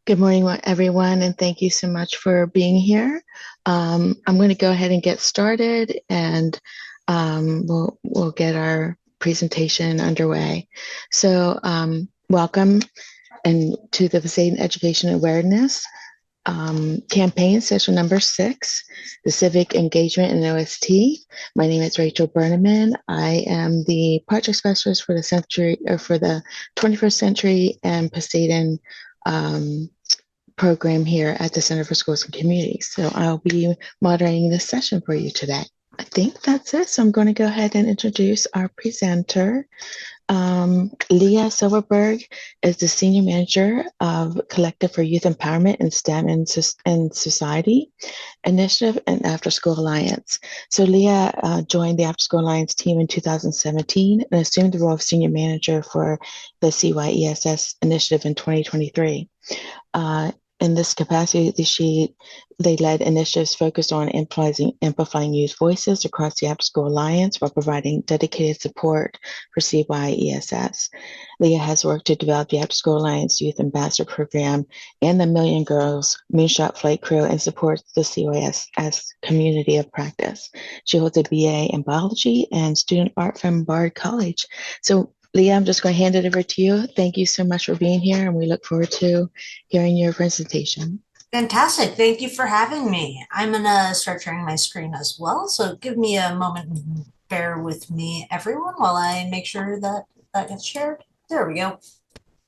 Good morning, everyone, and thank you so much for being here. I'm going to go ahead and get started, and we'll get our presentation underway. So, welcome and to the Poseidon Education Awareness campaign session number 6, the Civic Engagement and OST. My name is Rachel Berneman. I am the project specialist for the 21st Century and Poseidon program here at the Center for Schools and Communities. So I'll be moderating this session for you today. I think that's it. So I'm going to go ahead and introduce our presenter. Leah Silverberg is the Senior Manager of Collective for Youth Empowerment in STEM and Society Initiative and After School Alliance. So Leah joined the After School Alliance team in 2017 and assumed the role of Senior Manager for the CYESS initiative in 2023. In this capacity, they led initiatives focused on amplifying youth voices across the After School Alliance while providing dedicated support for CYESS. Leah has worked to develop the After School Alliance Youth Ambassador Program and the Million Girls Moonshot Flight Crew and supports the CYESS community of practice. She holds a BA in biology and student art from Bard College. So Leah, I'm just going to hand it over to you. Thank you so much for being here, and we look forward to hearing your presentation. Fantastic. Thank you for having me. I'm going to start sharing my screen as well. So give me a moment and bear with me, everyone, while I make sure that that gets shared. There we go.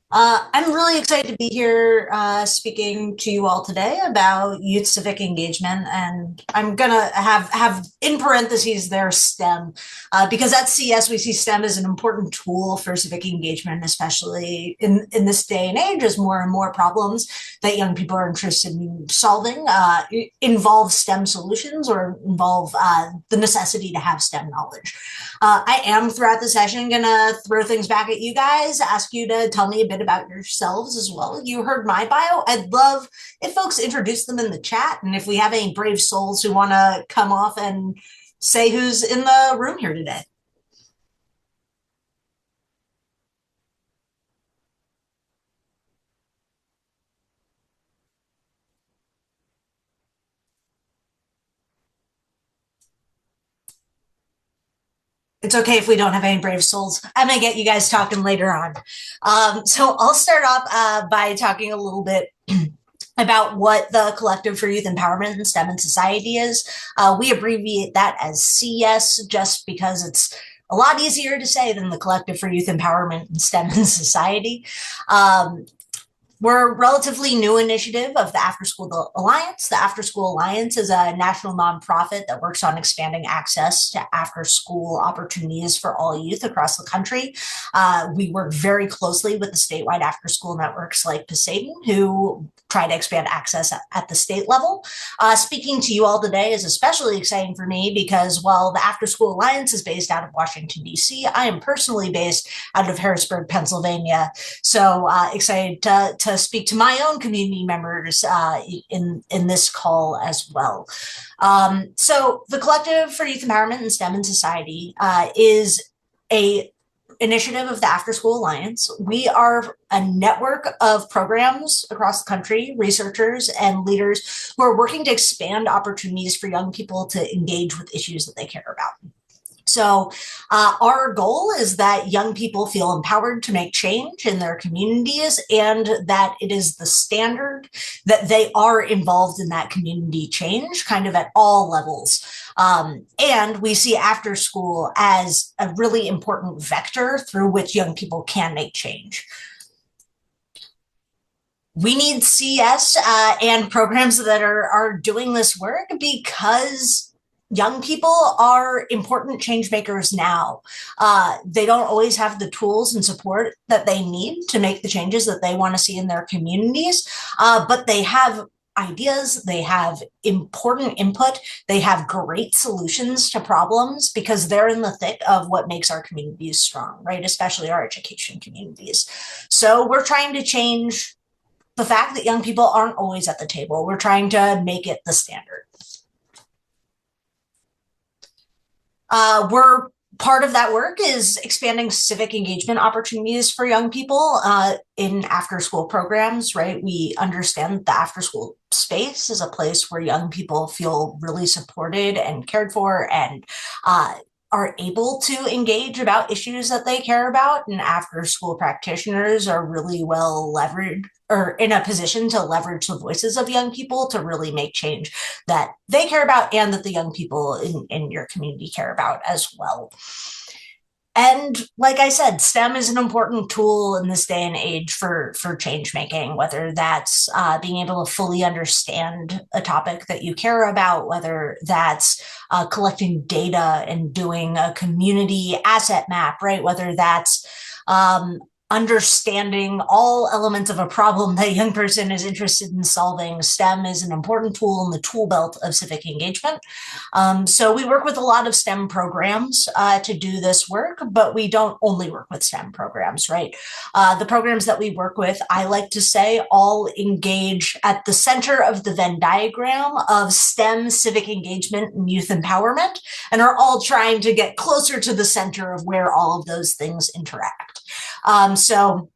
I'm really excited to be here speaking to you all today about youth civic engagement, and I'm gonna have in parentheses there STEM, because at CS we see STEM as an important tool for civic engagement, especially in this day and age as more and more problems that young people are interested in solving involve STEM solutions or involve the necessity to have STEM knowledge. I am throughout the session gonna throw things back at you guys, ask you to tell me a bit about yourselves as well. You heard my bio. I'd love if folks introduce them in the chat, and if we have any brave souls who want to come off and say who's in the room here today. It's okay if we don't have any brave souls. I'm going to get you guys talking later on. So I'll start off by talking a little bit about what the Collective for Youth Empowerment in STEM and Society is. We abbreviate that as CS just because it's a lot easier to say than the Collective for Youth Empowerment in STEM and Society. We're a relatively new initiative of the After School Alliance. The After School Alliance is a national nonprofit that works on expanding access to after school opportunities for all youth across the country. We work very closely with the statewide after school networks like Poseidon, who try to expand access at the state level. Speaking to you all today is especially exciting for me because while the After School Alliance is based out of Washington, D.C., I am personally based out of Harrisburg, Pennsylvania. So excited to speak to my own community members in this call as well. So the Collective for Youth Empowerment in STEM and Society is a initiative of the After School Alliance. We are a network of programs across the country, researchers and leaders who are working to expand opportunities for young people to engage with issues that they care about. So our goal is that young people feel empowered to make change in their communities and that it is the standard that they are involved in that community change kind of at all levels. And we see after school as a really important vector through which young people can make change. We need CS and programs that are doing this work because young people are important change makers now. They don't always have the tools and support that they need to make the changes that they want to see in their communities, but they have ideas, they have important input, they have great solutions to problems because they're in the thick of what makes our communities strong, right? Especially our education communities. So we're trying to change the fact that young people aren't always at the table. We're trying to make it the standard. We're Part of that work is expanding civic engagement opportunities for young people in after school programs, right? We understand that the after school space is a place where young people feel really supported and cared for and are able to engage about issues that they care about. And after school practitioners are really well leveraged or in a position to leverage the voices of young people to really make change that they care about and that the young people in your community care about as well. And like I said, STEM is an important tool in this day and age for change making, whether that's being able to fully understand a topic that you care about, whether that's collecting data and doing a community asset map, right? Whether that's understanding all elements of a problem that a young person is interested in solving. STEM is an important tool in the tool belt of civic engagement. So we work with a lot of STEM programs to do this work, but we don't only work with STEM programs, right? The programs that we work with, I like to say, all engage at the center of the Venn diagram of STEM, civic engagement, and youth empowerment, and are all trying to get closer to the center of where all of those things interact. So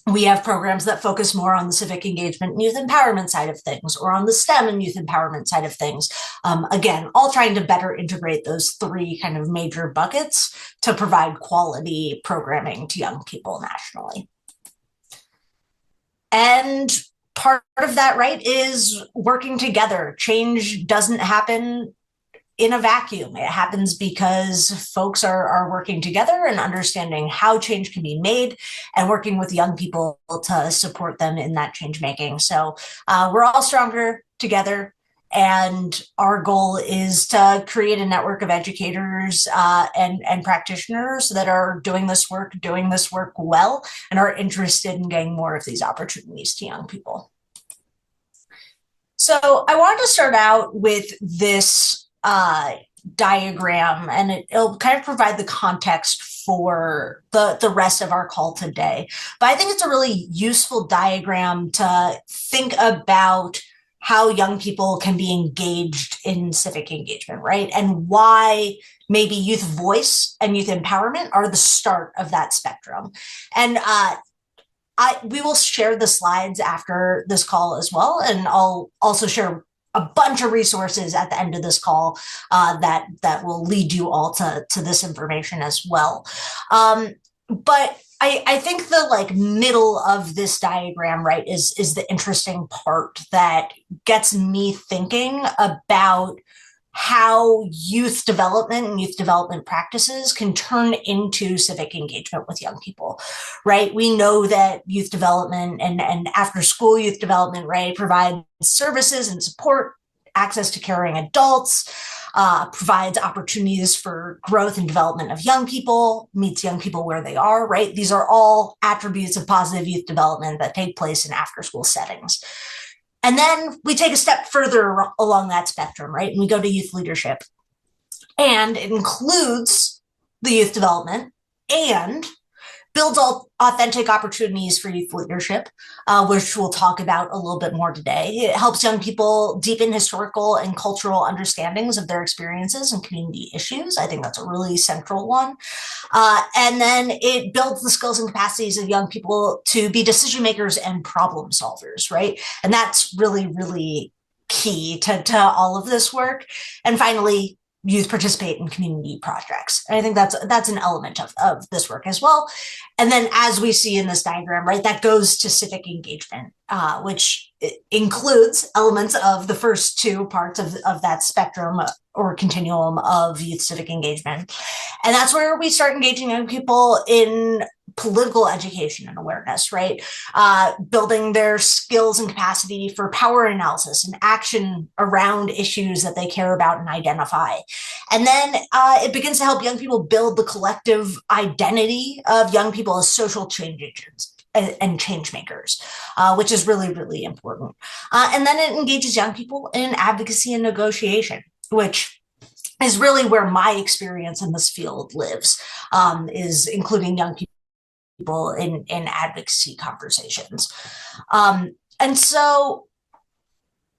we have programs that focus more on the civic engagement and youth empowerment side of things, or on the STEM and youth empowerment side of things. Again, all trying to better integrate those three kind of major buckets to provide quality programming to young people nationally. And part of that, right, is working together. Change doesn't happen in a vacuum. It happens because folks are working together and understanding how change can be made and working with young people to support them in that change making. So we're all stronger together. And our goal is to create a network of educators and practitioners that are doing this work well, and are interested in getting more of these opportunities to young people. So I wanted to start out with this diagram, and it'll kind of provide the context for the rest of our call today. But I think it's a really useful diagram to think about how young people can be engaged in civic engagement, right? And why maybe youth voice and youth empowerment are the start of that spectrum. And we will share the slides after this call as well, and I'll also share a bunch of resources at the end of this call that will lead you all to this information as well. But I think the middle of this diagram, right, is the interesting part that gets me thinking about how youth development and youth development practices can turn into civic engagement with young people, right? We know that youth development and after school youth development, right, provides services and support, access to caring adults, provides opportunities for growth and development of young people, meets young people where they are, right? These are all attributes of positive youth development that take place in after school settings. And then we take a step further along that spectrum, right? And we go to youth leadership. And it includes the youth development and builds all authentic opportunities for youth leadership, which we'll talk about a little bit more today. It helps young people deepen historical and cultural understandings of their experiences and community issues. I think that's a really central one. And then it builds the skills and capacities of young people to be decision makers and problem solvers, right? And that's really, really key to all of this work. And finally, youth participate in community projects. And I think that's an element of this work as well. And then as we see in this diagram, right, that goes to civic engagement, which includes elements of the first two parts of that spectrum or continuum of youth civic engagement. And that's where we start engaging young people in political education and awareness, right? Building their skills and capacity for power analysis and action around issues that they care about and identify. And then it begins to help young people build the collective identity of young people as social change agents and change makers, which is really, really important. And then it engages young people in advocacy and negotiation, which is really where my experience in this field lives, is including young people in advocacy conversations. And so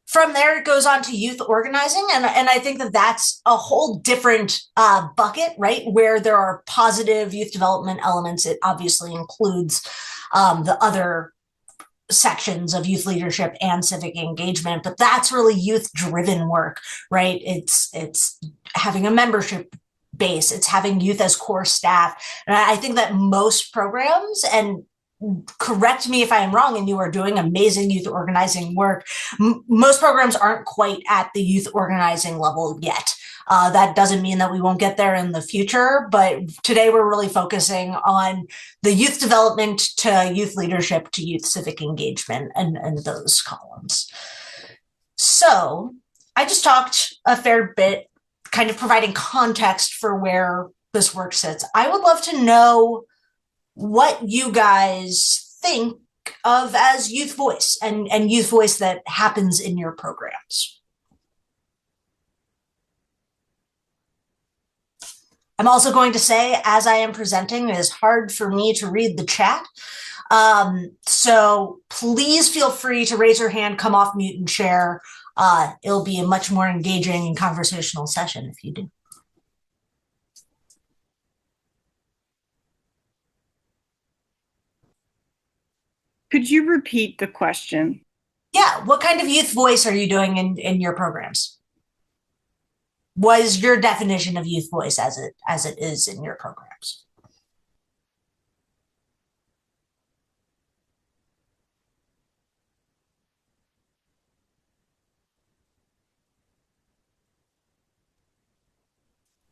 From there, it goes on to youth organizing. And I think that that's a whole different bucket, right? Where there are positive youth development elements. It obviously includes the other sections of youth leadership and civic engagement, but that's really youth driven work, right? It's having a membership base, it's having youth as core staff. And I think that most programs, and correct me if I am wrong, and you are doing amazing youth organizing work, most programs aren't quite at the youth organizing level yet. That doesn't mean that we won't get there in the future, but today we're really focusing on the youth development to youth leadership to youth civic engagement and those columns. So I just talked a fair bit, kind of providing context for where this work sits. I would love to know what you guys think of as youth voice and youth voice that happens in your programs. I'm also going to say, as I am presenting, it is hard for me to read the chat. So please feel free to raise your hand, come off mute and share. It'll be a much more engaging and conversational session if you do. Could you repeat the question? Yeah, what kind of youth voice are you doing in your programs? What is your definition of youth voice as it is in your programs?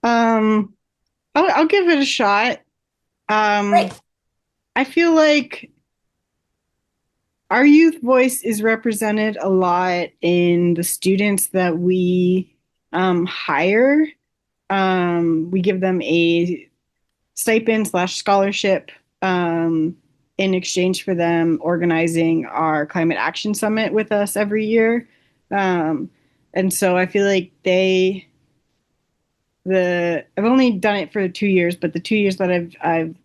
I'll give it a shot. Great. I feel like our youth voice is represented a lot in the students that we hire. We give them a stipend / scholarship in exchange for them organizing our climate action summit with us every year. And so I feel like I've only done it for 2 years, but the 2 years that I've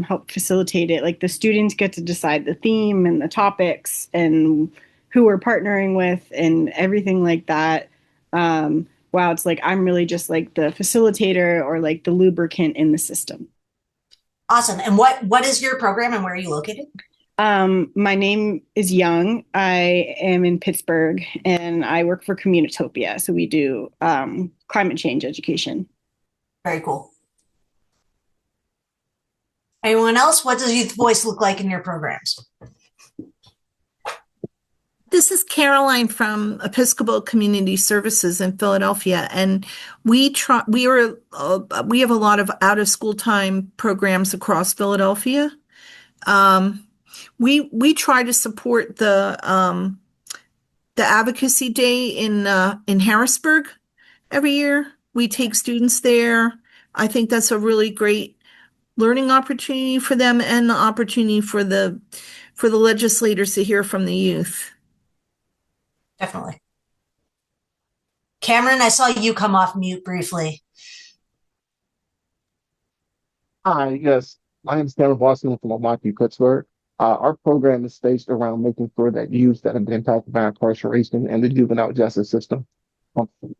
helped facilitate it, like the students get to decide the theme and the topics and who we're partnering with and everything like that. Wow, it's like I'm really just like the facilitator or like the lubricant in the system. Awesome. And what is your program and where are you located? My name is Young. I am in Pittsburgh and I work for Communitopia. So we do climate change education. Very cool. Anyone else? What does youth voice look like in your programs? This is Caroline from Episcopal Community Services in Philadelphia, and we have a lot of out of school time programs across Philadelphia. We try to support the advocacy day in Harrisburg every year. We take students there. I think that's a really great learning opportunity for them and the opportunity for the legislators to hear from the youth. Definitely. Cameron, I saw you come off mute briefly. Hi, yes. My name is Cameron Boston from Milwaukee, Pittsburgh. Our program is based around making sure that youth that have been impacted by incarceration and the juvenile justice system,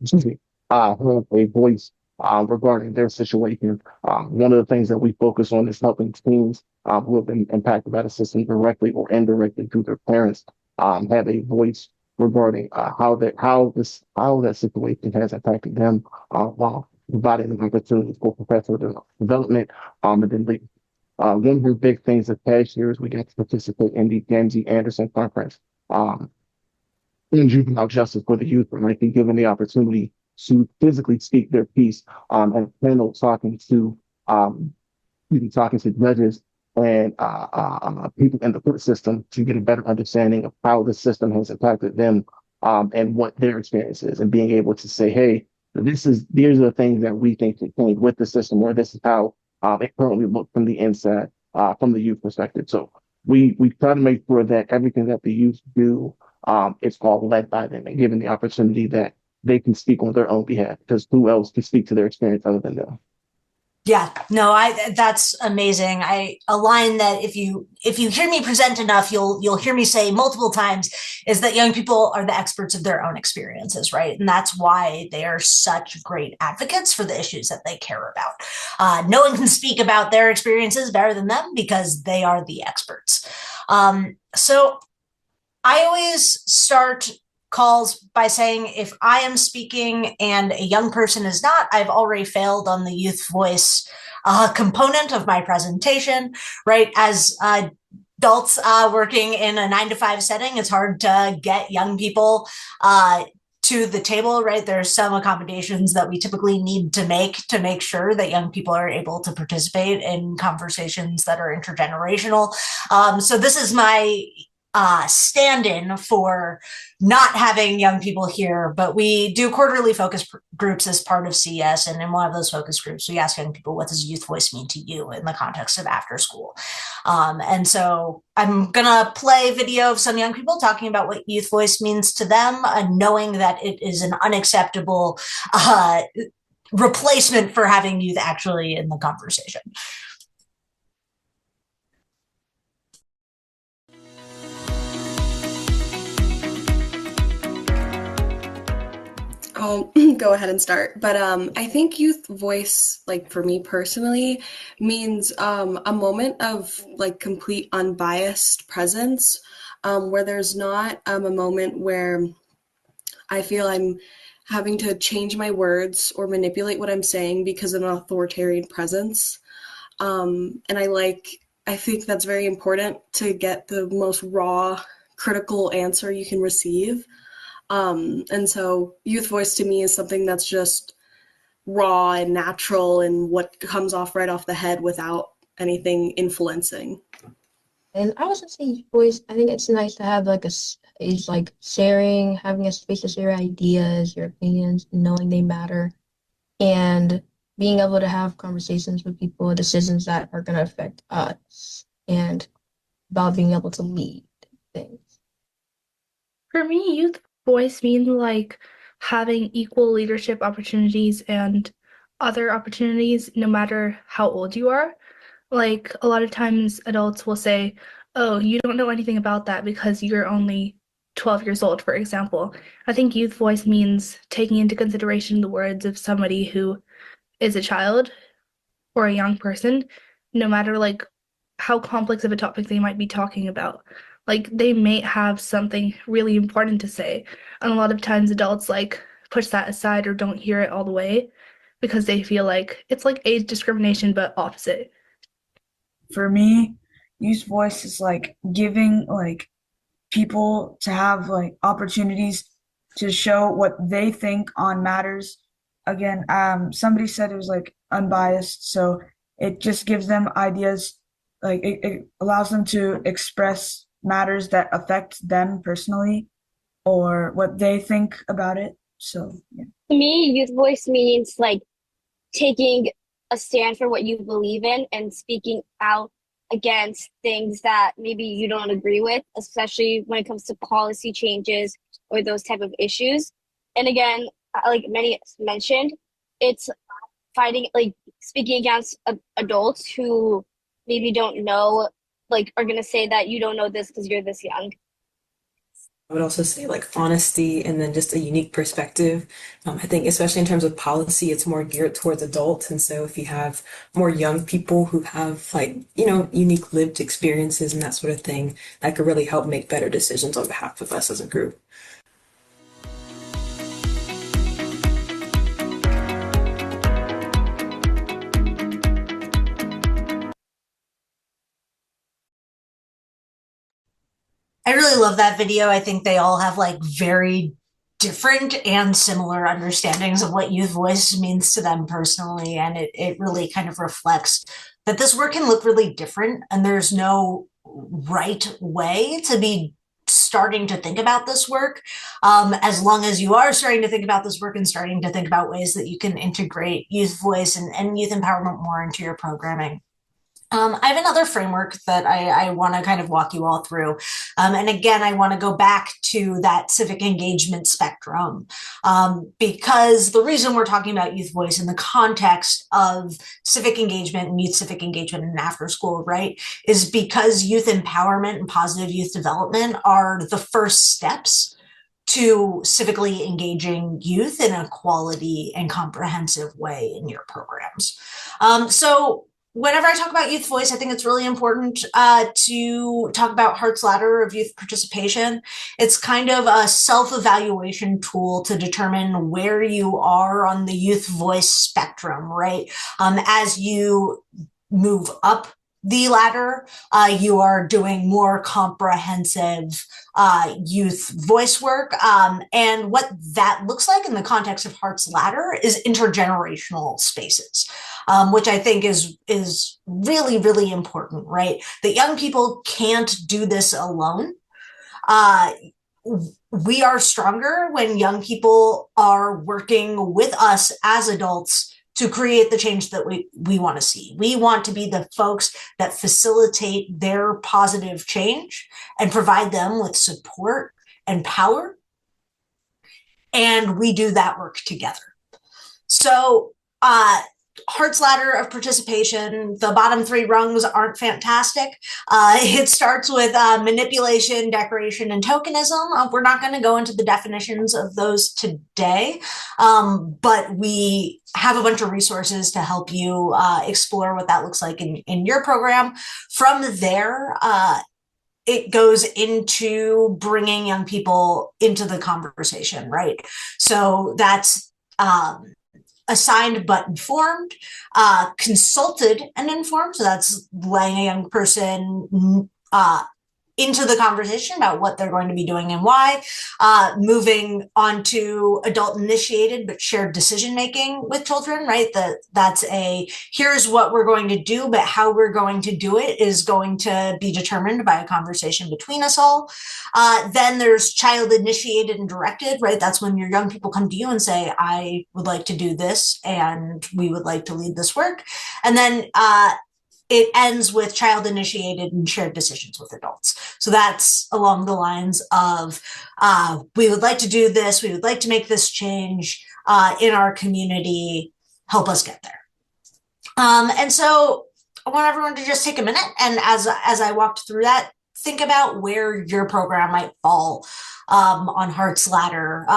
excuse me, have a voice regarding their situation. One of the things that we focus on is helping teens who have been impacted by the system directly or indirectly through their parents have a voice regarding how that situation has impacted them while providing them opportunities for professional development and then leadership. One of the big things this past year is we got to participate in the Gamgee Anderson Conference in juvenile justice for the youth, and like be given the opportunity to physically speak their piece and panel talking to judges and people in the court system to get a better understanding of how the system has impacted them and what their experience is, and being able to say, hey, these are the things that we think can change with the system, or this is how it currently looks from the inside, from the youth perspective. So we try to make sure that everything that the youth do is all led by them and given the opportunity that they can speak on their own behalf, because who else can speak to their experience other than them? Yeah, no, that's amazing. A line that if you hear me present enough, you'll hear me say multiple times is that young people are the experts of their own experiences, right? And that's why they are such great advocates for the issues that they care about. No one can speak about their experiences better than them because they are the experts. So I always start calls by saying if I am speaking and a young person is not, I've already failed on the youth voice component of my presentation, right? As adults working in a 9 to 5 setting, it's hard to get young people to the table, right? There's some accommodations that we typically need to make sure that young people are able to participate in conversations that are intergenerational. So this is my stand-in for not having young people here, but we do quarterly focus groups as part of CES, and in one of those focus groups, we ask young people, what does youth voice mean to you in the context of after school? And so I'm gonna play video of some young people talking about what youth voice means to them, knowing that it is an unacceptable replacement for having youth actually in the conversation. I'll go ahead and start. But I think youth voice, like for me personally, means a moment of like complete unbiased presence, where there's not a moment where I feel I'm having to change my words or manipulate what I'm saying because of an authoritarian presence. And I think that's very important to get the most raw, critical answer you can receive. And so youth voice to me is something that's just raw and natural and what comes off right off the head without anything influencing. And I was gonna say voice, I think it's nice to have like is like sharing, having a space to share ideas, your opinions, knowing they matter, and being able to have conversations with people, decisions that are gonna affect us, and about being able to lead things. For me, youth voice means like having equal leadership opportunities and other opportunities no matter how old you are. Like a lot of times adults will say, "Oh, you don't know anything about that because you're only 12 years old," for example. I think youth voice means taking into consideration the words of somebody who is a child or a young person, no matter like how complex of a topic they might be talking about. Like they may have something really important to say, and a lot of times adults like push that aside or don't hear it all the way because they feel like it's like age discrimination but opposite. For me, youth voice is like giving like people to have like opportunities to show what they think on matters. Again, somebody said it was like unbiased, so it just gives them ideas, like it allows them to express matters that affect them personally or what they think about it. So yeah. To me, youth voice means like taking a stand for what you believe in and speaking out against things that maybe you don't agree with, especially when it comes to policy changes or those type of issues. And again, like many mentioned, it's fighting, like speaking against adults who maybe don't know, like are going to say that you don't know this because you're this young. I would also say like honesty and then just a unique perspective. I think especially in terms of policy, it's more geared towards adults. And so if you have more young people who have like, unique lived experiences and that sort of thing, that could really help make better decisions on behalf of us as a group. I really love that video. I think they all have like very different and similar understandings of what youth voice means to them personally. And it really kind of reflects that this work can look really different and there's no right way to be starting to think about this work. As long as you are starting to think about this work and starting to think about ways that you can integrate youth voice and youth empowerment more into your programming. I have another framework that I want to kind of walk you all through. And again, I want to go back to that civic engagement spectrum, because the reason we're talking about youth voice in the context of civic engagement and youth civic engagement and after school, right, is because youth empowerment and positive youth development are the first steps to civically engaging youth in a quality and comprehensive way in your programs. So whenever I talk about youth voice, I think it's really important to talk about Hart's ladder of youth participation. It's kind of a self-evaluation tool to determine where you are on the youth voice spectrum, right? As you move up the ladder, you are doing more comprehensive youth voice work. And what that looks like in the context of Hart's ladder is intergenerational spaces, which I think is really, really important, right? That young people can't do this alone. We are stronger when young people are working with us as adults to create the change that we want to see. We want to be the folks that facilitate their positive change and provide them with support and power. And we do that work together. So Hart's ladder of participation, the bottom three rungs aren't fantastic. It starts with manipulation, decoration, and tokenism. We're not going to go into the definitions of those today, but we have a bunch of resources to help you explore what that looks like in your program. From there, it goes into bringing young people into the conversation, right? So that's assigned but informed, consulted and informed. So that's letting a young person into the conversation about what they're going to be doing and why, moving on to adult initiated but shared decision making with children, right? That's here's what we're going to do, but how we're going to do it is going to be determined by a conversation between us all. Then there's child initiated and directed, right? That's when your young people come to you and say, I would like to do this and we would like to lead this work. And then it ends with child initiated and shared decisions with adults. So that's along the lines of, we would like to do this. We would like to make this change in our community. Help us get there. And so I want everyone to just take a minute. And as I walked through that, think about where your program might fall on Hart's ladder,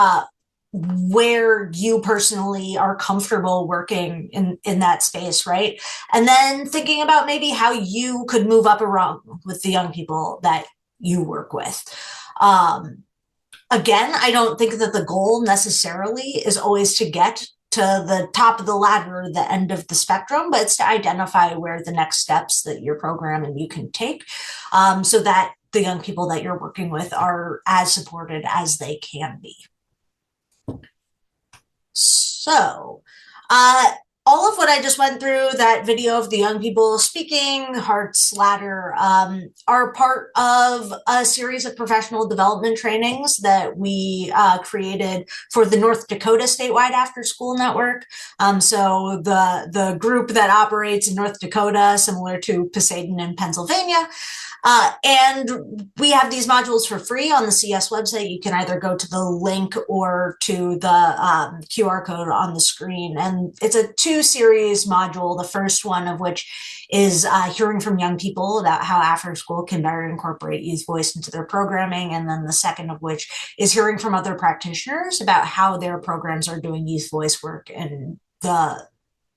where you personally are comfortable working in that space, right? And then thinking about maybe how you could move up a rung with the young people that you work with. Again, I don't think that the goal necessarily is always to get to the top of the ladder, the end of the spectrum, but it's to identify where the next steps that your program and you can take, so that the young people that you're working with are as supported as they can be. So, all of what I just went through, that video of the young people speaking, Hart's ladder, are part of a series of professional development trainings that we created for the North Dakota statewide after school network. So the group that operates in North Dakota, similar to Poseidon in Pennsylvania. And we have these modules for free on the CS website. You can either go to the link or to the QR code on the screen. And it's a 2-series module, the first one of which is hearing from young people about how after school can better incorporate youth voice into their programming. And then the second of which is hearing from other practitioners about how their programs are doing youth voice work and the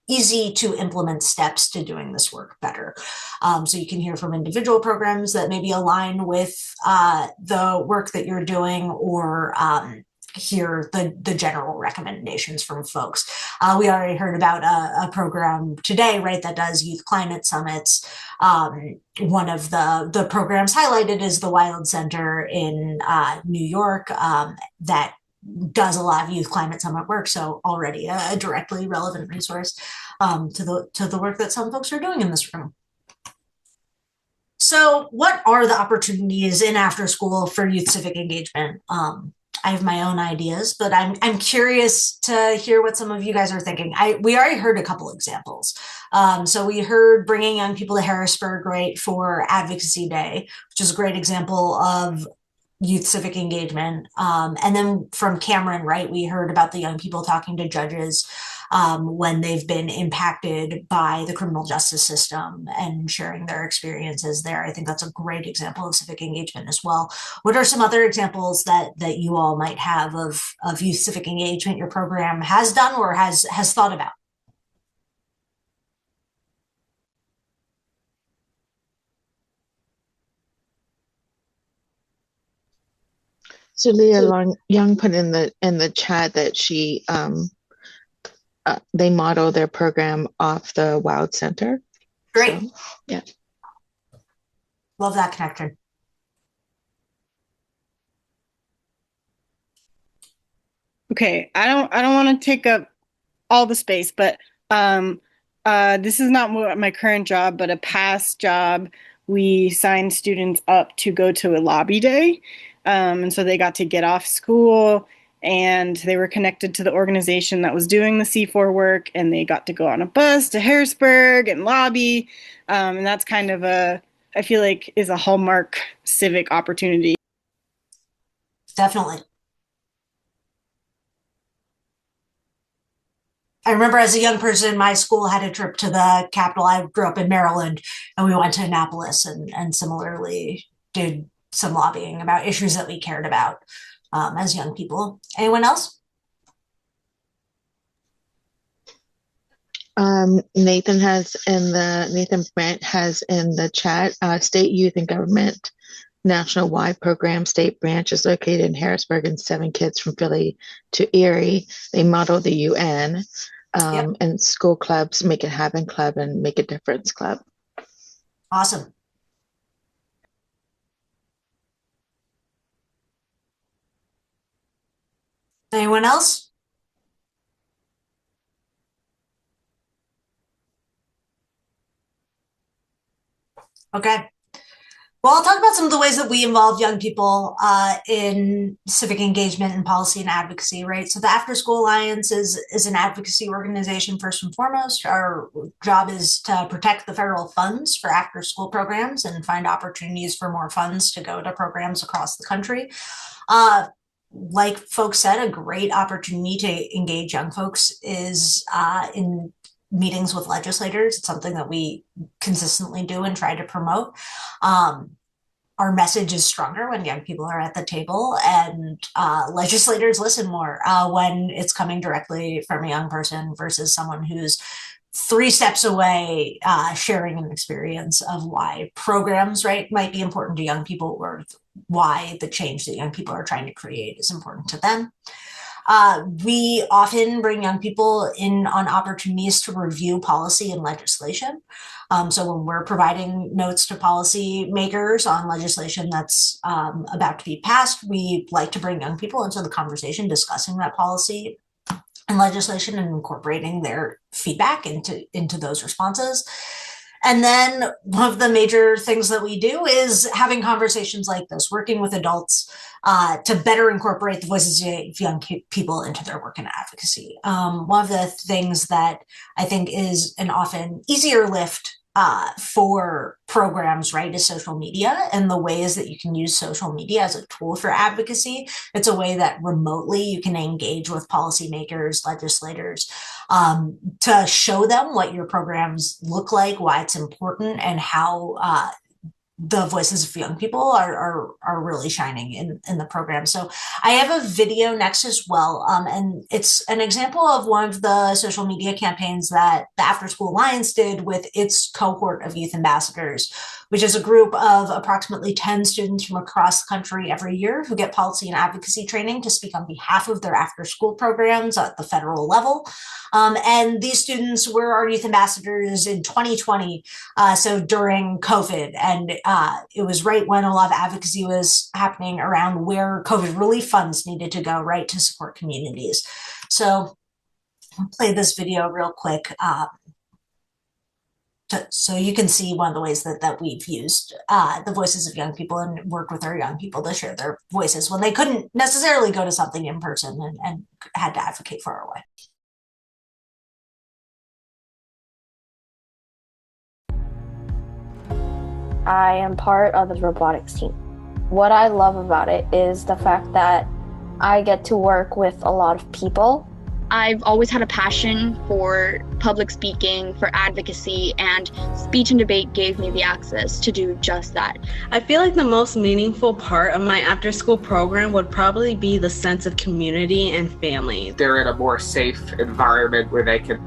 easy to implement steps to doing this work better. So you can hear from individual programs that maybe align with the work that you're doing, or hear the general recommendations from folks. We already heard about a program today, right, that does youth climate summits. One of the programs highlighted is the Wild Center in New York that does a lot of youth climate summit work, so already a directly relevant resource to the work that some folks are doing in this room. So what are the opportunities in after school for youth civic engagement? I have my own ideas, but I'm curious to hear what some of you guys are thinking. We already heard a couple examples. So we heard bringing young people to Harrisburg, right, for Advocacy Day, which is a great example of youth civic engagement. And then from Cameron, right, we heard about the young people talking to judges when they've been impacted by the criminal justice system and sharing their experiences there. I think that's a great example of civic engagement as well. What are some other examples that you all might have of youth civic engagement your program has done or has thought about? So Leah Young put in the chat that they model their program off the Wild Center. Great. So, yeah. Love that connection. Okay, I don't want to take up all the space, but this is not my current job, but a past job. We signed students up to go to a lobby day, and so they got to get off school and they were connected to the organization that was doing the C4 work, and they got to go on a bus to Harrisburg and lobby, and that's kind of I feel like is a hallmark civic opportunity. Definitely. I remember as a young person, my school had a trip to the Capitol. I grew up in Maryland, and we went to Annapolis and similarly did some lobbying about issues that we cared about as young people. Anyone else? Nathan Brandt has in the chat, State Youth and Government National-wide program state branch is located in Harrisburg, and 7 kids from Philly to Erie. They model the UN, and school clubs, Make It Happen Club and Make a Difference Club. Awesome. Anyone else? Okay. Well, I'll talk about some of the ways that we involve young people in civic engagement and policy and advocacy, right? So the After School Alliance is an advocacy organization first and foremost. Our job is to protect the federal funds for after school programs and find opportunities for more funds to go to programs across the country. Like folks said, a great opportunity to engage young folks is in meetings with legislators. It's something that we consistently do and try to promote. Our message is stronger when young people are at the table, and legislators listen more when it's coming directly from a young person versus someone who's 3 steps away, sharing an experience of why programs, right, might be important to young people, or why the change that young people are trying to create is important to them. We often bring young people in on opportunities to review policy and legislation. So when we're providing notes to policy makers on legislation that's about to be passed, we like to bring young people into the conversation, discussing that policy and legislation and incorporating their feedback into those responses. And then one of the major things that we do is having conversations like this, working with adults to better incorporate the voices of young people into their work in advocacy. One of the things that I think is an often easier lift for programs, right, is social media and the ways that you can use social media as a tool for advocacy. It's a way that remotely you can engage with policymakers, legislators, to show them what your programs look like, why it's important, and how the voices of young people are really shining in the program. So I have a video next as well. And it's an example of one of the social media campaigns that the After School Alliance did with its cohort of youth ambassadors, which is a group of approximately 10 students from across the country every year who get policy and advocacy training to speak on behalf of their after school programs at the federal level. And these students were our youth ambassadors in 2020, so during COVID. And it was right when a lot of advocacy was happening around where COVID relief funds needed to go, right, to support communities. So I'll play this video real quick so you can see one of the ways that we've used the voices of young people and worked with our young people to share their voices when they couldn't necessarily go to something in person and had to advocate far away. I am part of the robotics team. What I love about it is the fact that I get to work with a lot of people. I've always had a passion for public speaking, for advocacy, and speech and debate gave me the access to do just that. I feel like the most meaningful part of my after-school program would probably be the sense of community and family. They're in a more safe environment where they can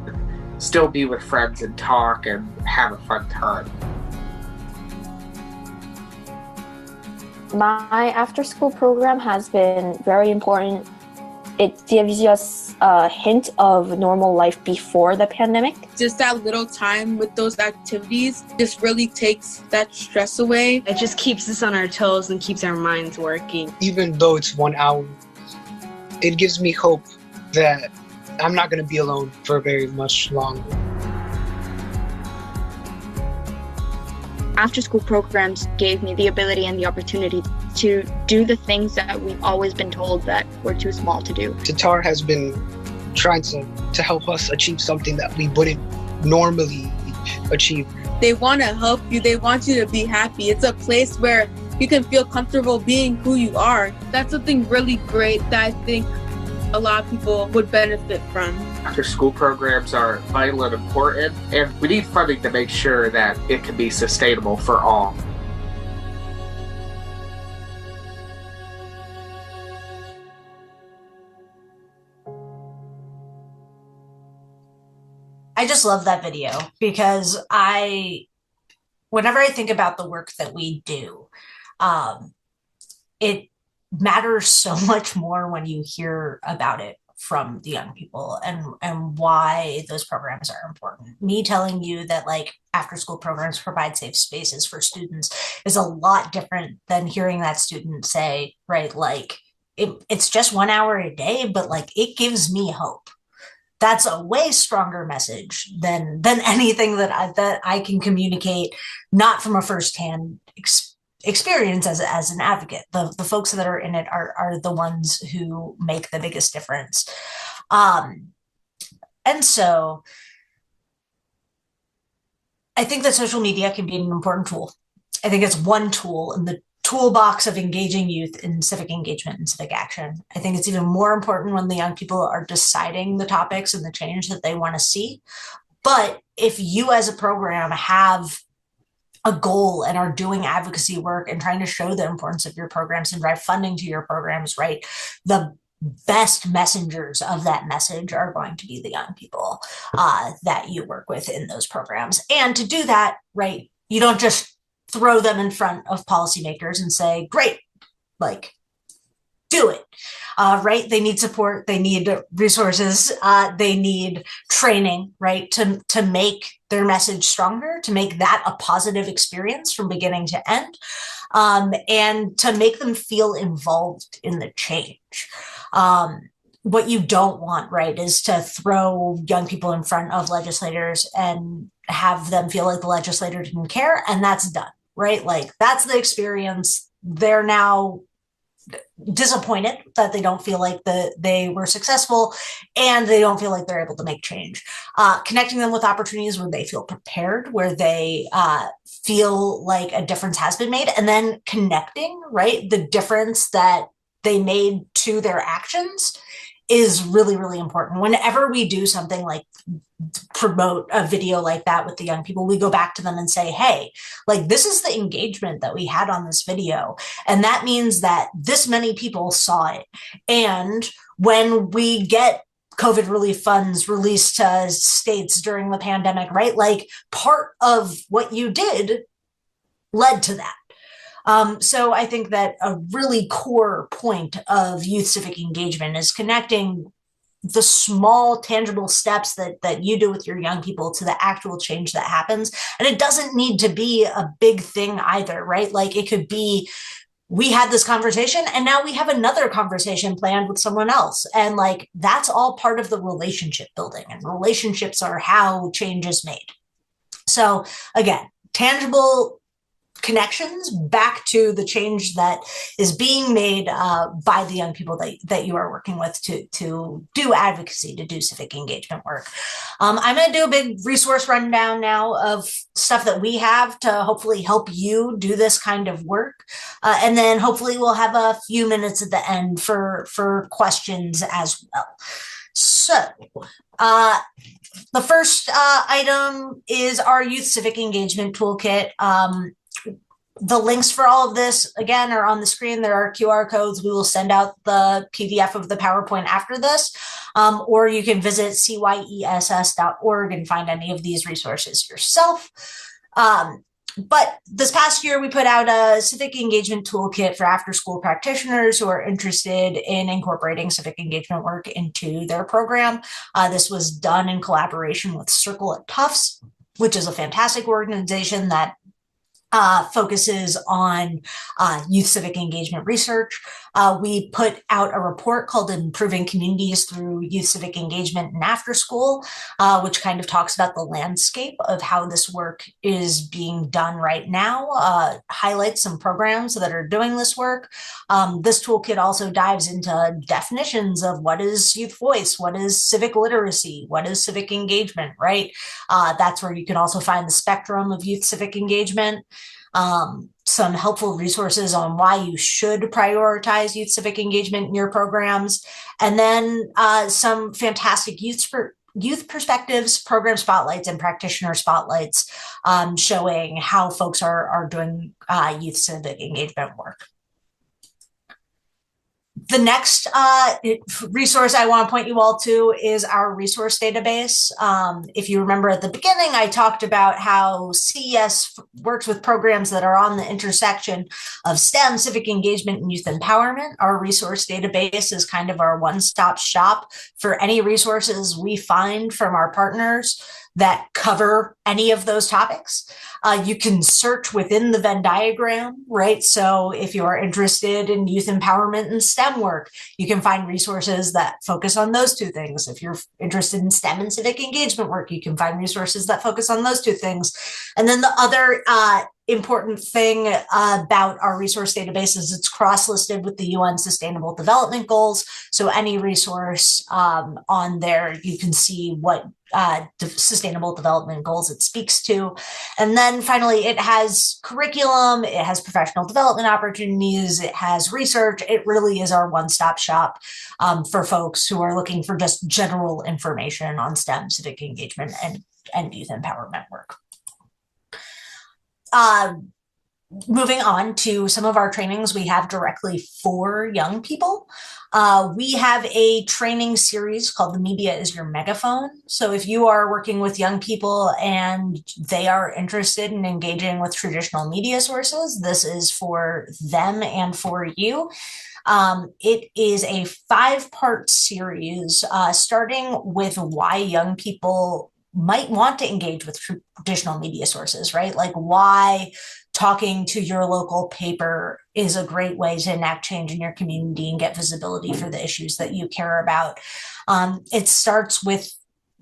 still be with friends and talk and have a fun time. My after-school program has been very important. It gives us a hint of normal life before the pandemic. Just that little time with those activities just really takes that stress away. It just keeps us on our toes and keeps our minds working. Even though it's 1 hour, it gives me hope that I'm not going to be alone for very much longer. After-school programs gave me the ability and the opportunity to do the things that we've always been told that we're too small to do. Tatar has been trying to help us achieve something that we wouldn't normally achieve. They want to help you. They want you to be happy. It's a place where you can feel comfortable being who you are. That's something really great that I think a lot of people would benefit from. After-school programs are vital and important, and we need funding to make sure that it can be sustainable for all. I just love that video because whenever I think about the work that we do, it matters so much more when you hear about it from the young people and why those programs are important. Me telling you that like after school programs provide safe spaces for students is a lot different than hearing that student say, right, like it's just 1 hour a day, but like it gives me hope. That's a way stronger message than anything that I can communicate, not from a firsthand experience as an advocate. The folks that are in it are the ones who make the biggest difference. And so I think that social media can be an important tool. I think it's one tool in the toolbox of engaging youth in civic engagement and civic action. I think it's even more important when the young people are deciding the topics and the change that they want to see. But if you as a program have a goal and are doing advocacy work and trying to show the importance of your programs and drive funding to your programs, right, the best messengers of that message are going to be the young people that you work with in those programs. And to do that, right, you don't just throw them in front of policymakers and say, great, like, do it, right? They need support, they need resources, they need training, right? To make their message stronger, to make that a positive experience from beginning to end, and to make them feel involved in the change. What you don't want, right, is to throw young people in front of legislators and have them feel like the legislator didn't care, and that's done, right? Like that's the experience. They're now disappointed that they don't feel like they were successful and they don't feel like they're able to make change. Connecting them with opportunities where they feel prepared, where they feel like a difference has been made, and then connecting, right, the difference that they made to their actions is really, really important. Whenever we do something like promote a video like that with the young people, we go back to them and say, hey, like this is the engagement that we had on this video. And that means that this many people saw it. And when we get COVID relief funds released to states during the pandemic, right, like part of what you did led to that. So I think that a really core point of youth civic engagement is connecting the small tangible steps that you do with your young people to the actual change that happens. And it doesn't need to be a big thing either, right? Like it could be, we had this conversation and now we have another conversation planned with someone else. And like, that's all part of the relationship building, and relationships are how change is made. So again, tangible connections back to the change that is being made by the young people that you are working with to do advocacy, to do civic engagement work. I'm going to do a big resource rundown now of stuff that we have to hopefully help you do this kind of work. And then hopefully we'll have a few minutes at the end for questions as well. So, the first item is our Youth Civic Engagement Toolkit. The links for all of this, again, are on the screen. There are QR codes. We will send out the PDF of the PowerPoint after this, or you can visit cyess.org and find any of these resources yourself. But this past year, we put out a civic engagement toolkit for after-school practitioners who are interested in incorporating civic engagement work into their program. This was done in collaboration with Circle at Tufts, which is a fantastic organization that focuses on youth civic engagement research. We put out a report called Improving Communities Through Youth Civic Engagement and After School, which kind of talks about the landscape of how this work is being done right now, highlights some programs that are doing this work. This toolkit also dives into definitions of what is youth voice, what is civic literacy, what is civic engagement, right? That's where you can also find the spectrum of youth civic engagement. Some helpful resources on why you should prioritize youth civic engagement in your programs, and then some fantastic youth perspectives, program spotlights, and practitioner spotlights showing how folks are doing youth civic engagement work. The next resource I want to point you all to is our resource database. If you remember at the beginning, I talked about how CES works with programs that are on the intersection of STEM, civic engagement, and youth empowerment. Our resource database is kind of our one-stop shop for any resources we find from our partners that cover any of those topics. You can search within the Venn diagram, right? So if you are interested in youth empowerment and STEM work, you can find resources that focus on those two things. If you're interested in STEM and civic engagement work, you can find resources that focus on those two things. And then the other important thing about our resource database is it's cross-listed with the UN Sustainable Development Goals. So any resource on there, you can see what sustainable development goals it speaks to. And then finally, it has curriculum, it has professional development opportunities, it has research. It really is our one-stop shop for folks who are looking for just general information on STEM, civic engagement, and youth empowerment work. Moving on to some of our trainings we have directly for young people. We have a training series called The Media is Your Megaphone. So if you are working with young people and they are interested in engaging with traditional media sources, this is for them and for you. It is a 5-part series starting with why young people might want to engage with traditional media sources, right? Like why talking to your local paper is a great way to enact change in your community and get visibility for the issues that you care about. It starts with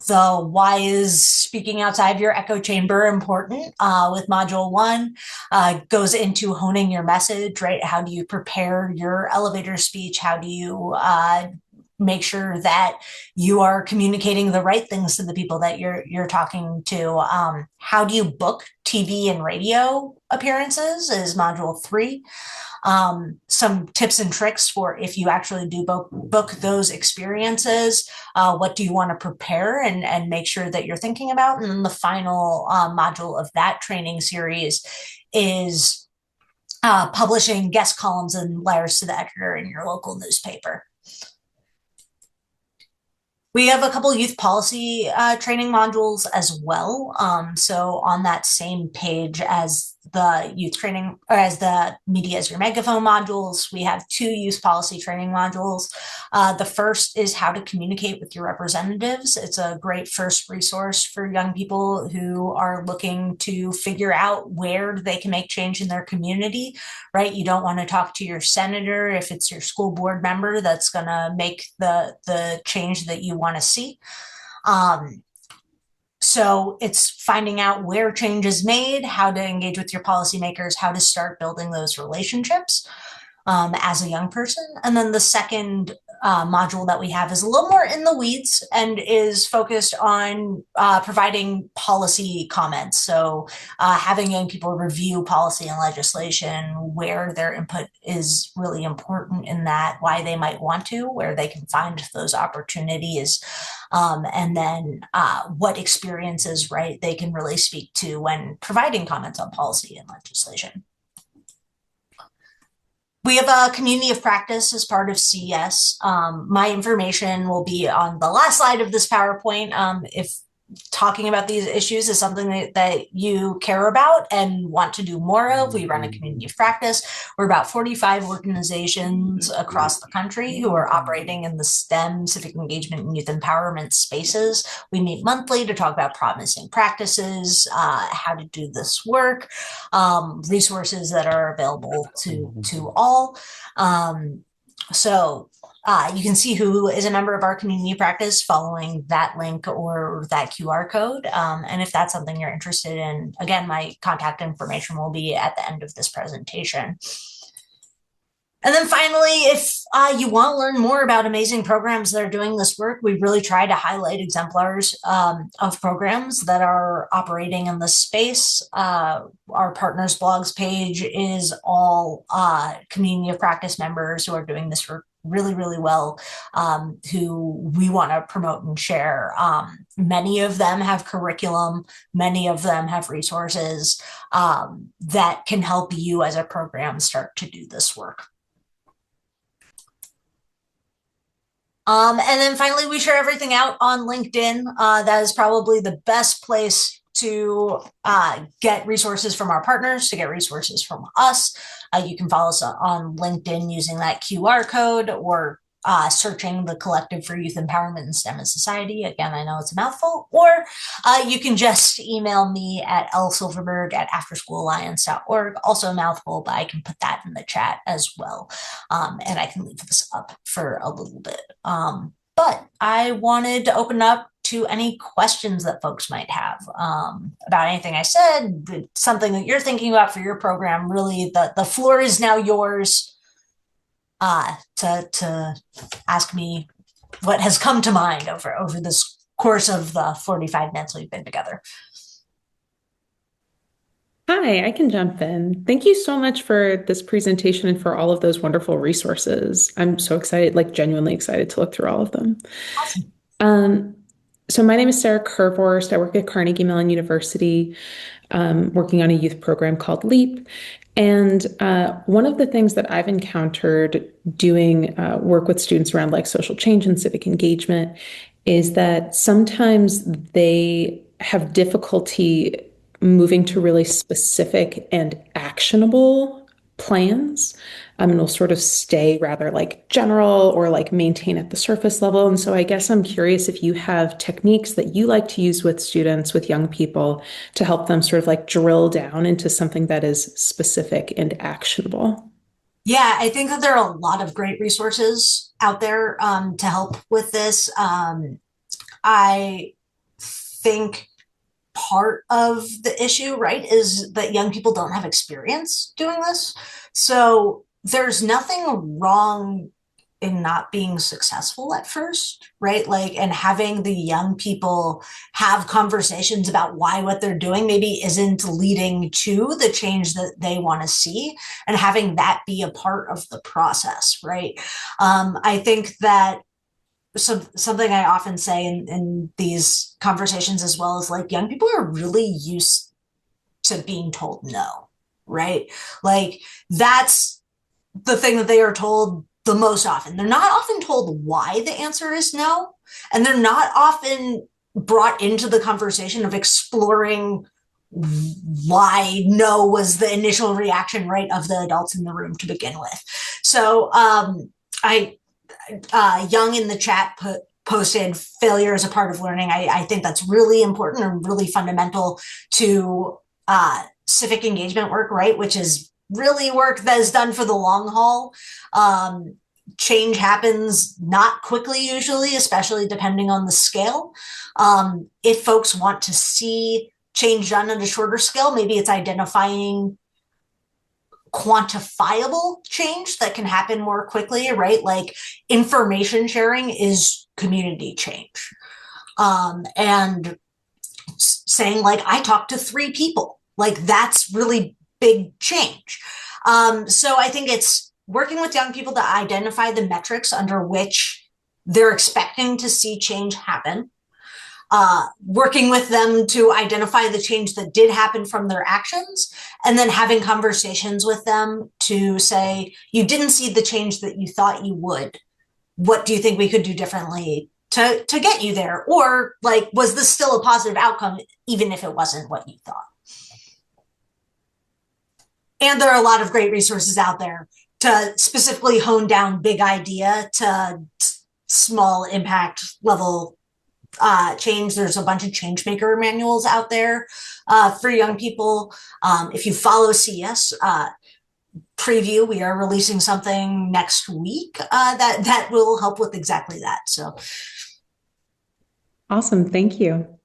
the why is speaking outside your echo chamber important with module 1, goes into honing your message, right? How do you prepare your elevator speech? How do you make sure that you are communicating the right things to the people that you're talking to? How do you book TV and radio appearances is module 3. Some tips and tricks for if you actually do book those experiences. What do you want to prepare and make sure that you're thinking about? And then the final module of that training series is publishing guest columns and letters to the editor in your local newspaper. We have a couple youth policy training modules as well. So on that same page as the youth training, or as the Media as Your Megaphone modules, we have 2 youth policy training modules. The first is how to communicate with your representatives. It's a great first resource for young people who are looking to figure out where they can make change in their community, right? You don't want to talk to your senator if it's your school board member that's going to make the change that you want to see. So it's finding out where change is made, how to engage with your policymakers, how to start building those relationships as a young person. And then the second module that we have is a little more in the weeds and is focused on providing policy comments. So having young people review policy and legislation, where their input is really important in that, why they might want to, where they can find those opportunities, and then what experiences, right, they can really speak to when providing comments on policy and legislation. We have a community of practice as part of CES. My information will be on the last slide of this PowerPoint. If talking about these issues is something that you care about and want to do more of, we run a community of practice. We're about 45 organizations across the country who are operating in the STEM, civic engagement, and youth empowerment spaces. We meet monthly to talk about promising practices, how to do this work, resources that are available to all. You can see who is a member of our community practice following that link or that QR code. And if that's something you're interested in, again, my contact information will be at the end of this presentation. And then finally, if you want to learn more about amazing programs that are doing this work, we really try to highlight exemplars of programs that are operating in this space. Our partners blogs page is all community of practice members who are doing this work really, really well, who we want to promote and share. Many of them have curriculum, many of them have resources that can help you as a program start to do this work. And then finally, we share everything out on LinkedIn. That is probably the best place to get resources from our partners, to get resources from us. You can follow us on LinkedIn using that QR code or searching the Collective for Youth Empowerment in STEM and Society. Again, I know it's a mouthful. Or you can just email me at lsilverberg@afterschoolalliance.org. Also a mouthful, but I can put that in the chat as well. And I can leave this up for a little bit. But I wanted to open up to any questions that folks might have about anything I said, something that you're thinking about for your program. Really, the floor is now yours to ask me what has come to mind over this course of the 45 minutes we've been together. Hi, I can jump in. Thank you so much for this presentation and for all of those wonderful resources. I'm so excited, like genuinely excited to look through all of them. Awesome. So my name is Sarah Kervorst. I work at Carnegie Mellon University, working on a youth program called LEAP. And one of the things that I've encountered doing work with students around like social change and civic engagement is that sometimes they have difficulty moving to really specific and actionable plans. And will sort of stay rather like general or like maintain at the surface level. And so I guess I'm curious if you have techniques that you like to use with students, with young people, to help them sort of like drill down into something that is specific and actionable. Yeah, I think that there are a lot of great resources out there to help with this. I think part of the issue, right, is that young people don't have experience doing this. So there's nothing wrong in not being successful at first, right? Like, and having the young people have conversations about why what they're doing maybe isn't leading to the change that they want to see, and having that be a part of the process, right? I think that something I often say in these conversations as well is like, young people are really used to being told no, right? Like, that's the thing that they are told the most often. They're not often told why the answer is no, and they're not often brought into the conversation of exploring why no was the initial reaction, right, of the adults in the room to begin with. So Young in the chat posted failure as a part of learning. I think that's really important and really fundamental to civic engagement work, right, which is really work that is done for the long haul. change happens not quickly usually, especially depending on the scale. If folks want to see change done at a shorter scale, maybe it's identifying quantifiable change that can happen more quickly, right? Like information sharing is community change. And saying like, I talked to 3 people, like that's really big change. So I think it's working with young people to identify the metrics under which they're expecting to see change happen. Working with them to identify the change that did happen from their actions, and then having conversations with them to say, you didn't see the change that you thought you would. What do you think we could do differently to get you there? Or like, was this still a positive outcome, even if it wasn't what you thought? And there are a lot of great resources out there to specifically hone down big idea to small impact level change. There's a bunch of change maker manuals out there for young people. If you follow CS preview, we are releasing something next week that will help with exactly that. So awesome. Thank you.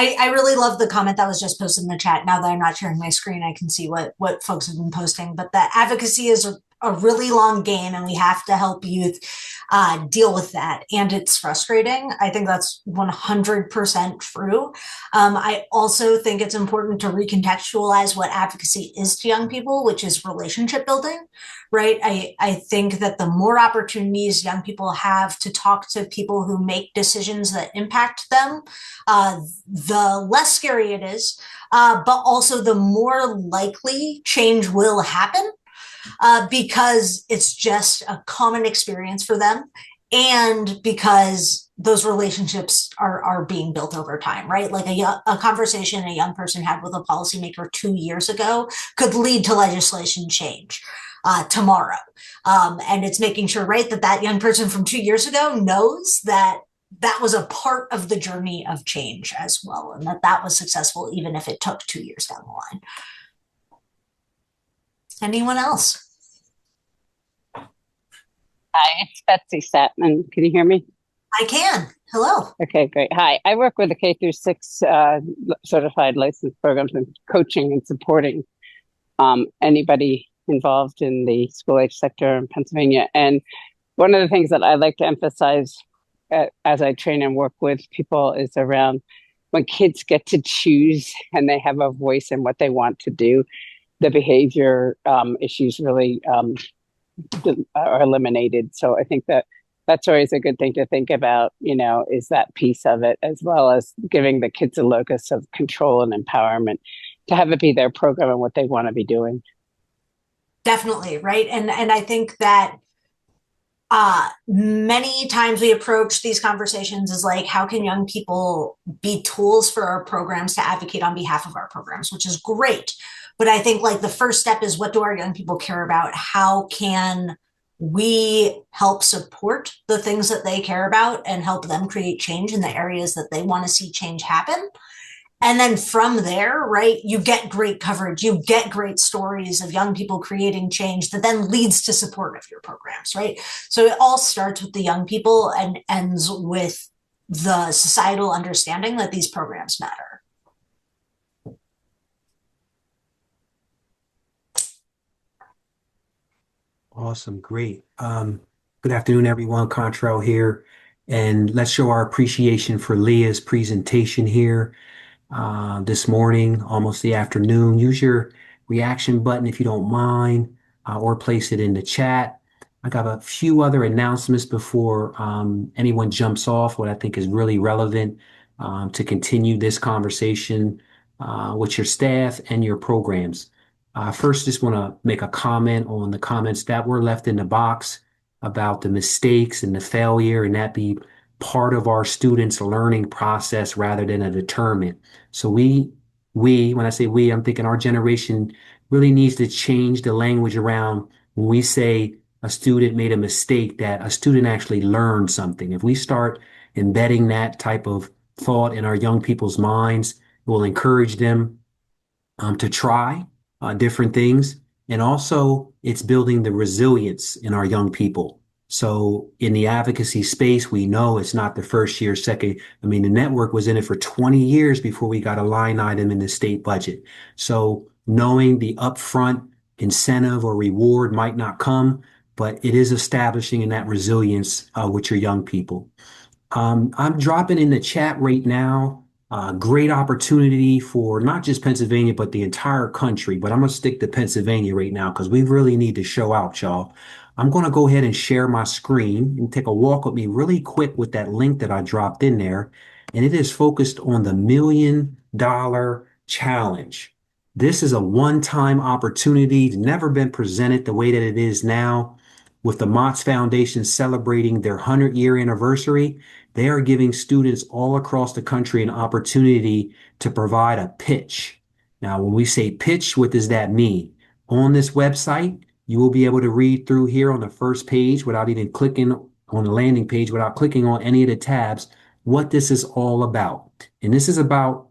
I really love the comment that was just posted in the chat. Now that I'm not sharing my screen, I can see what folks have been posting, but that advocacy is a really long game, and we have to help youth deal with that. And it's frustrating. I think that's 100% true. I also think it's important to recontextualize what advocacy is to young people, which is relationship building, right? I think that the more opportunities young people have to talk to people who make decisions that impact them, the less scary it is, but also the more likely change will happen. Because it's just a common experience for them, and because those relationships are being built over time, right? Like a conversation a young person had with a policymaker 2 years ago could lead to legislation change tomorrow. And it's making sure, right, that young person from 2 years ago knows that that was a part of the journey of change as well, and that was successful, even if it took 2 years down the line. Anyone else? Hi, it's Betsy Satman. Can you hear me? I can. Hello. Okay, great. Hi, I work with the K through 6 certified license programs and coaching and supporting anybody involved in the school age sector in Pennsylvania. And one of the things that I like to emphasize as I train and work with people is around when kids get to choose and they have a voice in what they want to do, the behavior issues really are eliminated. So I think that's always a good thing to think about, is that piece of it, as well as giving the kids a locus of control and empowerment to have it be their program and what they want to be doing. Definitely, right? And I think that many times we approach these conversations as like, how can young people be tools for our programs to advocate on behalf of our programs, which is great. But I think like the first step is, what do our young people care about? How can we help support the things that they care about and help them create change in the areas that they want to see change happen? And then from there, right, you get great coverage, you get great stories of young people creating change that then leads to support of your programs, right? So it all starts with the young people and ends with the societal understanding that these programs matter. Awesome. Great. Good afternoon, everyone. Contrail here. And let's show our appreciation for Leah's presentation here this morning, almost the afternoon. Use your reaction button if you don't mind, or place it in the chat. I got a few other announcements before anyone jumps off, what I think is really relevant to continue this conversation with your staff and your programs. First, just want to make a comment on the comments that were left in the box about the mistakes and the failure, and that be part of our students' learning process rather than a deterrent. So when I say we, I'm thinking our generation really needs to change the language around when we say a student made a mistake, that a student actually learned something. If we start embedding that type of thought in our young people's minds, it will encourage them to try different things And also it's building the resilience in our young people. So in the advocacy space, we know it's not the first year, second. I mean, the network was in it for 20 years before we got a line item in the state budget. So knowing the upfront incentive or reward might not come, but it is establishing in that resilience with your young people. I'm dropping in the chat right now. Great opportunity for not just Pennsylvania, but the entire country. But I'm going to stick to Pennsylvania right now because we really need to show out, y'all. I'm going to go ahead and share my screen and take a walk with me really quick with that link that I dropped in there. And it is focused on the $1 million challenge. This is a one-time opportunity. It's never been presented the way that it is now. With the Mott's Foundation celebrating their 100-year anniversary, they are giving students all across the country an opportunity to provide a pitch. Now, when we say pitch, what does that mean? On this website, you will be able to read through here on the first page without even clicking on the landing page, without clicking on any of the tabs, what this is all about. And this is about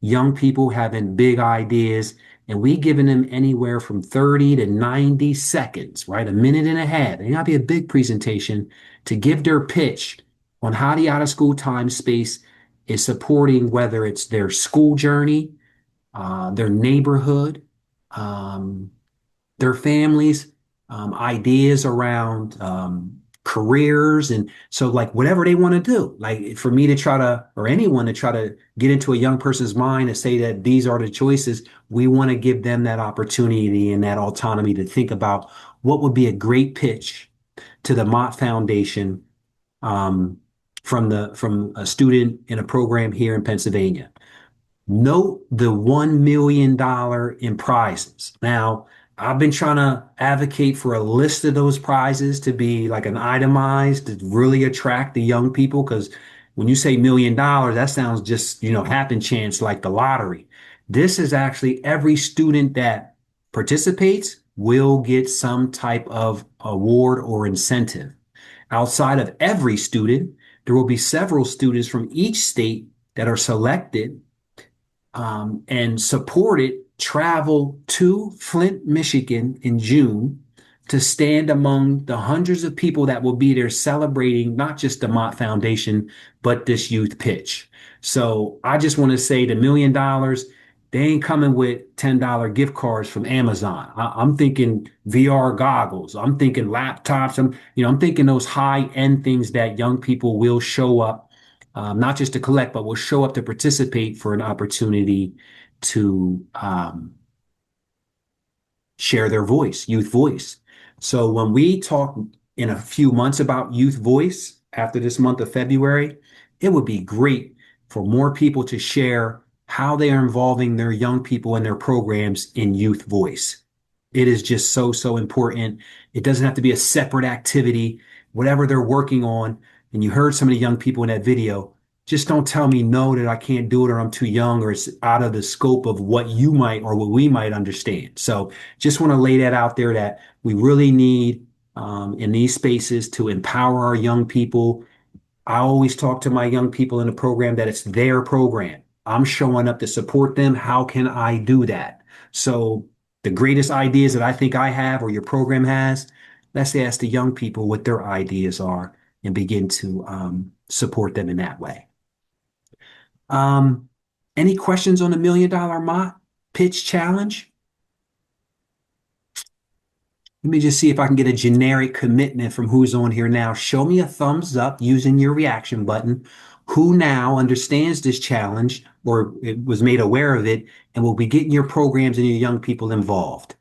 young people having big ideas, and we giving them anywhere from 30 to 90 seconds, right? A minute and a half. It might be a big presentation to give their pitch on how the out of school time space is supporting whether it's their school journey, their neighborhood, their families, ideas around careers. And so like whatever they want to do, like for me to try to, or anyone to try to get into a young person's mind and say that these are the choices, we want to give them that opportunity and that autonomy to think about what would be a great pitch to the Mott Foundation from a student in a program here in Pennsylvania. Note the $1 million in prizes. Now, I've been trying to advocate for a list of those prizes to be like an itemized to really attract the young people. Because when you say $1 million, that sounds just, happen chance like the lottery. This is actually every student that participates will get some type of award or incentive. Outside of every student, there will be several students from each state that are selected and supported travel to Flint, Michigan in June to stand among the hundreds of people that will be there celebrating not just the Mott Foundation, but this youth pitch. So I just want to say the $1 million, they ain't coming with $10 gift cards from Amazon. I'm thinking VR goggles. I'm thinking laptops. I'm thinking those high-end things that young people will show up, not just to collect, but will show up to participate for an opportunity to share their voice, youth voice. So when we talk in a few months about youth voice after this month of February, it would be great for more people to share how they are involving their young people in their programs in youth voice. It is just so, so important. It doesn't have to be a separate activity, whatever they're working on. And you heard some of the young people in that video. Just don't tell me no, that I can't do it or I'm too young or it's out of the scope of what you might or what we might understand. So just want to lay that out there that we really need in these spaces to empower our young people. I always talk to my young people in the program that it's their program. I'm showing up to support them. How can I do that? So the greatest ideas that I think I have or your program has, let's ask the young people what their ideas are and begin to support them in that way. Any questions on the $1 million Mott pitch challenge? Let me just see if I can get a generic commitment from who's on here now. Show me a thumbs up using your reaction button. Who now understands this challenge or it was made aware of it and will be getting your programs and your young people involved?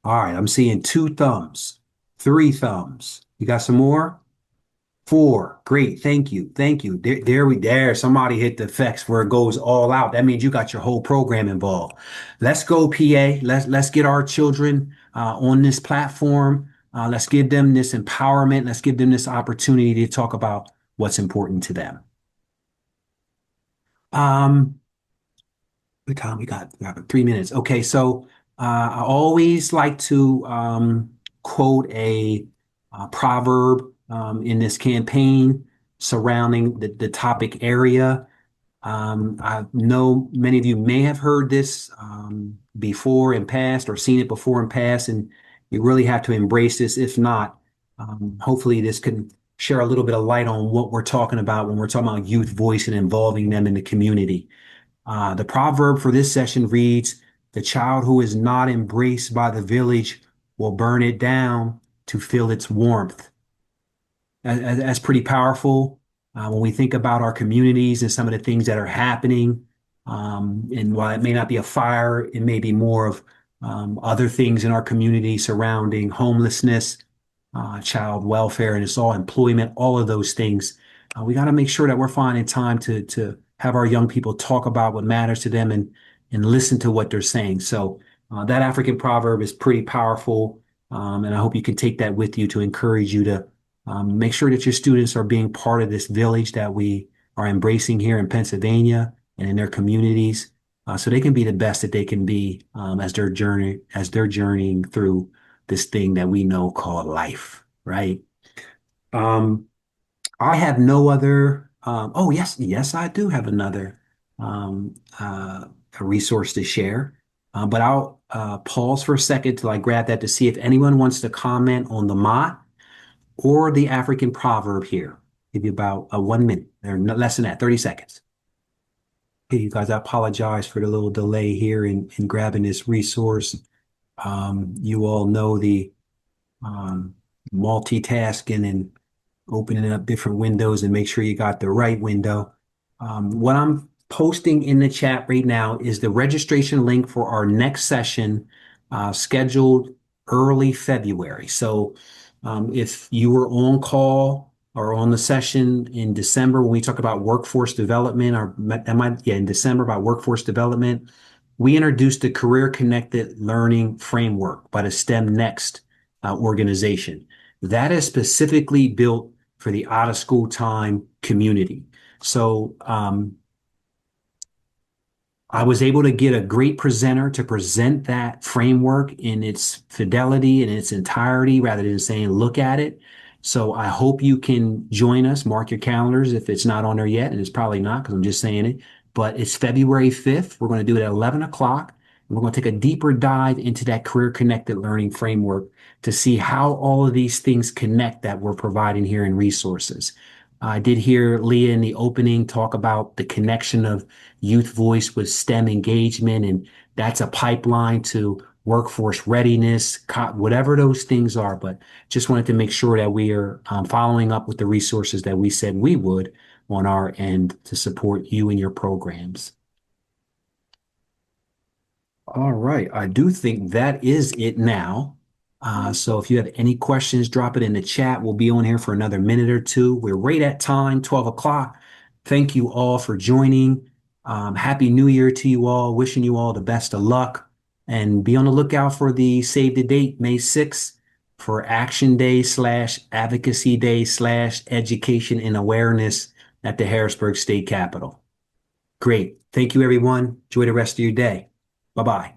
All right, I'm seeing 2 thumbs, 3 thumbs. You got some more? 4. Great. Thank you. Thank you. There. Somebody hit the effects where it goes all out. That means you got your whole program involved. Let's go, PA. Let's get our children on this platform. Let's give them this empowerment. Let's give them this opportunity to talk about what's important to them. The time we got 3 minutes. Okay, so I always like to quote a proverb in this campaign surrounding the topic area. I know many of you may have heard this before in past or seen it before in past, and you really have to embrace this. If not, hopefully this can share a little bit of light on what we're talking about when we're talking about youth voice and involving them in the community. The proverb for this session reads, "The child who is not embraced by the village will burn it down to feel its warmth." That's pretty powerful when we think about our communities and some of the things that are happening. And while it may not be a fire, it may be more of other things in our community surrounding homelessness, child welfare, and it's all employment, all of those things. We got to make sure that we're finding time to have our young people talk about what matters to them and listen to what they're saying. So that African proverb is pretty powerful. And I hope you can take that with you to encourage you to make sure that your students are being part of this village that we are embracing here in Pennsylvania and in their communities, so they can be the best that they can be as they're journeying through this thing that we know called life, right? I have no other. Oh yes, I do have another a resource to share, but I'll pause for a second till I grab that to see if anyone wants to comment on the mot or the African proverb here. Give you about 1 minute, or less than that, 30 seconds. Okay, you guys, I apologize for the little delay here in grabbing this resource. You all know the multitasking and opening up different windows and make sure you got the right window. What I'm posting in the chat right now is the registration link for our next session, scheduled early February. So if you were on call or on the session in December when we talk about workforce development, or in December about workforce development, we introduced the Career Connected Learning Framework by the STEM Next organization. That is specifically built for the out of school time community. So I was able to get a great presenter to present that framework in its fidelity and its entirety rather than saying, look at it. So I hope you can join us. Mark your calendars if it's not on there yet, and it's probably not because I'm just saying it. But it's February 5th. We're going to do it at 11 o'clock. And we're going to take a deeper dive into that Career Connected Learning Framework to see how all of these things connect that we're providing here in resources. I did hear Leah in the opening talk about the connection of youth voice with STEM engagement, and that's a pipeline to workforce readiness, whatever those things are. But just wanted to make sure that we are following up with the resources that we said we would on our end to support you and your programs. All right, I do think that is it now. So if you have any questions, drop it in the chat. We'll be on here for another minute or two. We're right at time, 12 o'clock. Thank you all for joining. Happy New Year to you all. Wishing you all the best of luck. And be on the lookout for the save the date, May 6th, for Action Day / Advocacy Day / Education and Awareness at the Harrisburg State Capitol. Great. Thank you, everyone. Enjoy the rest of your day. Bye-bye.